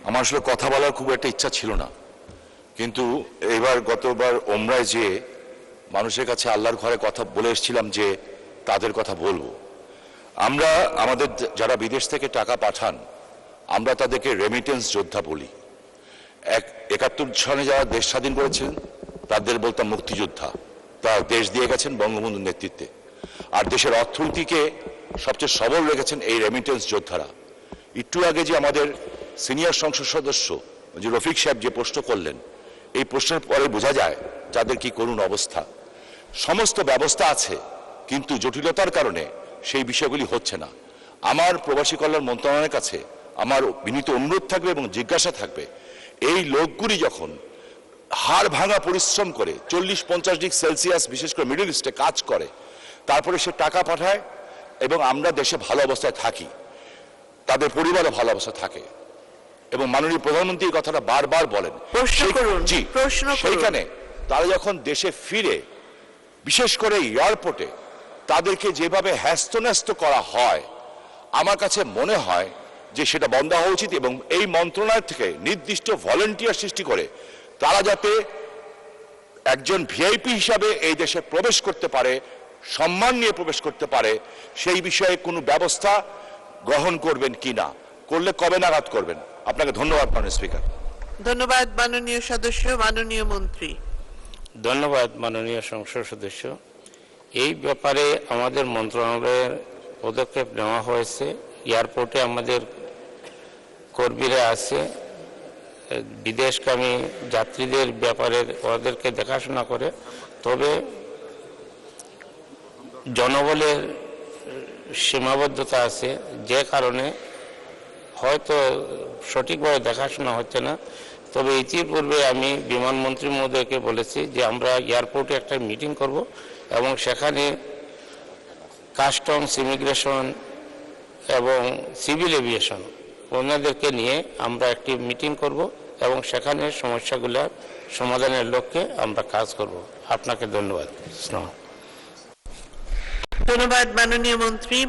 আমার আসলে কথা বলার খুব একটা ইচ্ছা ছিল না, কিন্তু গতবার ওমরায় যে মানুষের কাছে আল্লাহর ঘরে কথা বলে এসেছিলাম যে তাদের কথা বলবো। আমরা আমাদের যারা বিদেশ থেকে টাকা পাঠান আমরা তাদেরকে রেমিটেন্স যোদ্ধা বলি। 71 সালে যারা দেশ স্বাধীন করেছেন তাদের বলতাম মুক্তিযোদ্ধা। তারা দেশ দিয়ে গেছেন বঙ্গবন্ধুর নেতৃত্বে, আর দেশের অর্থনীতিকে সবচেয়ে সবল রেখেছেন এই রেমিটেন্স যোদ্ধারা। একটু আগে যে আমাদের সিনিয়র সংসদ সদস্য যে রফিক সাহেব যে প্রশ্ন করলেন, এই প্রশ্নের পরে বোঝা যায় যাদের কি করুণ অবস্থা। সমস্ত ব্যবস্থা আছে কিন্তু জটিলতার কারণে সেই বিষয়গুলি হচ্ছে না। আমার প্রবাসী কল্যাণ মন্ত্রণালয়ের কাছে আমার বিনীত অনুরোধ থাকবে এবং জিজ্ঞাসা থাকবে, এই লোকগুলি যখন হাড় ভাঙা পরিশ্রম করে 40-50 ডিগ্রি সেলসিয়াস বিশেষ করে মিডল ইস্টে কাজ করে, তারপরে সে টাকা পাঠায় এবং আমরা দেশে ভালো অবস্থায় থাকি, তাদের পরিবারও ভালো অবস্থায় থাকে, এবং মাননীয় প্রধানমন্ত্রী এই কথাটা বারবার বলেন। সেইখানে তারা যখন দেশে ফিরে, বিশেষ করে এয়ারপোর্টে তাদেরকে যেভাবে হ্যাস্তন্যস্ত করা হয়, আমার কাছে মনে হয় যে সেটা বন্ধ হওয়া উচিত, এবং এই মন্ত্রণালয় থেকে নির্দিষ্ট ভলেন্টিয়ার সৃষ্টি করে তারা যাতে একজন ভিআইপি হিসাবে এই দেশে প্রবেশ করতে পারে, সম্মান নিয়ে প্রবেশ করতে পারে, সেই বিষয়ে কোনো ব্যবস্থা গ্রহণ করবেন কিনা, করলে কবে নাগাদ করবেন? আপনাকে ধন্যবাদ মাননীয় স্পিকার। ধন্যবাদ মাননীয় সদস্য। মাননীয় মন্ত্রী। ধন্যবাদ মাননীয় সংসদ সদস্য। এই ব্যাপারে আমাদের মন্ত্রণালয়ের পদক্ষেপ নেওয়া হয়েছে। এয়ারপোর্টে আমাদের কর্মীরা আছে, বিদেশগামী যাত্রীদের ব্যাপারে ওদেরকে দেখাশোনা করে। তবে জনবলের সীমাবদ্ধতা আছে, যে কারণে হয়তো সঠিকভাবে দেখাশোনা হচ্ছে না। তবে ইতিপূর্বে আমি বিমানমন্ত্রী মহোদয়কে বলেছি যে আমরা এয়ারপোর্টে একটা মিটিং করব এবং সেখানে কাস্টমস, ইমিগ্রেশন এবং সিভিল এভিয়েশন ওনাদেরকে নিয়ে আমরা একটি মিটিং করব এবং সেখানে সমস্যাগুলোর সমাধানের লক্ষ্যে আমরা কাজ করব। আপনাকে ধন্যবাদ। ধন্যবাদ মাননীয় মন্ত্রী।